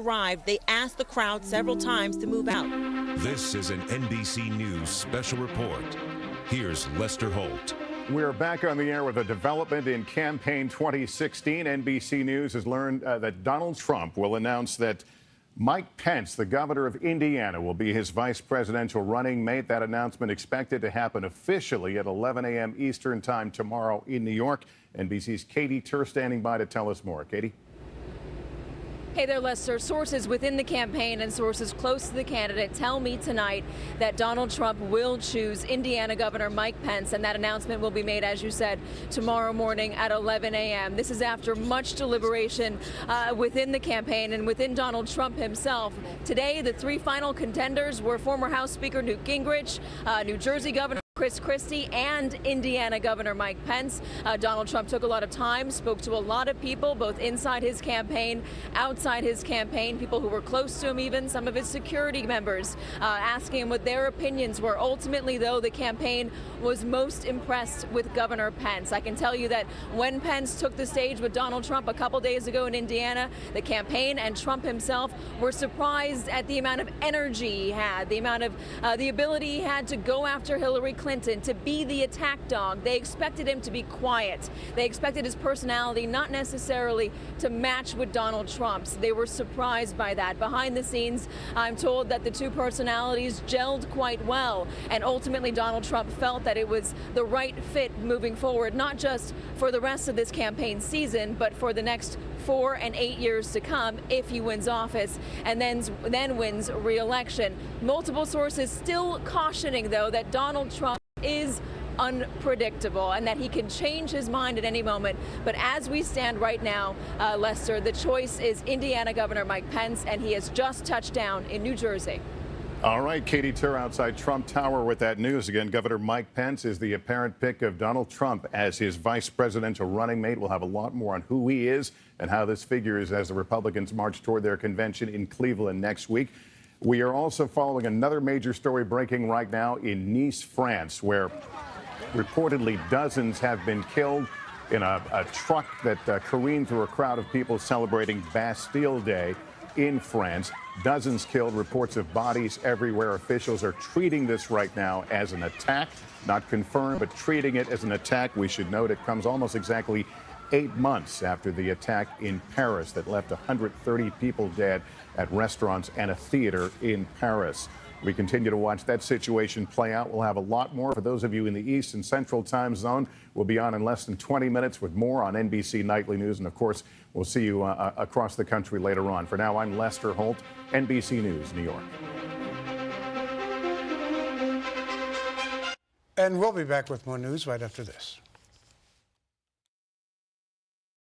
arrived, they asked the crowd several times to move out. This is an NBC News Special Report. Here's Lester Holt. We're back on the air with a development in campaign 2016. NBC News has learned that Donald Trump will announce that Mike Pence, the governor of Indiana, will be his vice presidential running mate. That announcement expected to happen officially at 11 a.m. Eastern time tomorrow in New York. NBC's Katie Tur standing by to tell us more. Katie? Hey there, Lester. Sources within the campaign and sources close to the candidate tell me tonight that Donald Trump will choose Indiana Governor Mike Pence, and that announcement will be made, as you said, tomorrow morning at 11 a.m. This is after much deliberation within the campaign and within Donald Trump himself. Today, the three final contenders were former House Speaker Newt Gingrich, New Jersey Governor Chris Christie, and Indiana Governor Mike Pence. Donald Trump took a lot of time, spoke to a lot of people, both inside his campaign, outside his campaign, people who were close to him, even some of his security members, asking him what their opinions were. Ultimately, though, the campaign was most impressed with Governor Pence. I can tell you that when Pence took the stage with Donald Trump a couple days ago in Indiana, the campaign and Trump himself were surprised at the amount of energy he had, the amount of the ability he had to go after Hillary Clinton, to be the attack dog. They expected him to be quiet. They expected his personality not necessarily to match with Donald Trump's. They were surprised by that. Behind the scenes, I'm told that the two personalities gelled quite well, and ultimately Donald Trump felt that it was the right fit moving forward, not just for the rest of this campaign season, but for the next 4 and 8 years to come if he wins office and then wins re-election. Multiple sources still cautioning, though, that Donald Trump is unpredictable and that he can change his mind at any moment. But as we stand right now, Lester, the choice is Indiana Governor Mike Pence, and he has just touched down in New Jersey. All right, Katie Tur outside Trump Tower with that news. Again, Governor Mike Pence is the apparent pick of Donald Trump as his vice presidential running mate. We'll have a lot more on who he is and how this figures as the Republicans march toward their convention in Cleveland next week. We are also following another major story breaking right now in Nice, France, where reportedly dozens have been killed in a truck that careened through a crowd of people celebrating Bastille Day in France. Dozens killed, reports of bodies everywhere. Officials are treating this right now as an attack, not confirmed, but treating it as an attack. We should note it comes almost exactly 8 months after the attack in Paris that left 130 people dead at restaurants and a theater in Paris. We continue to watch that situation play out. We'll have a lot more for those of you in the East and Central time zone. We'll be on in less than 20 minutes with more on NBC Nightly News. And of course, we'll see you across the country later on. For now, I'm Lester Holt, NBC News, New York. And we'll be back with more news right after this.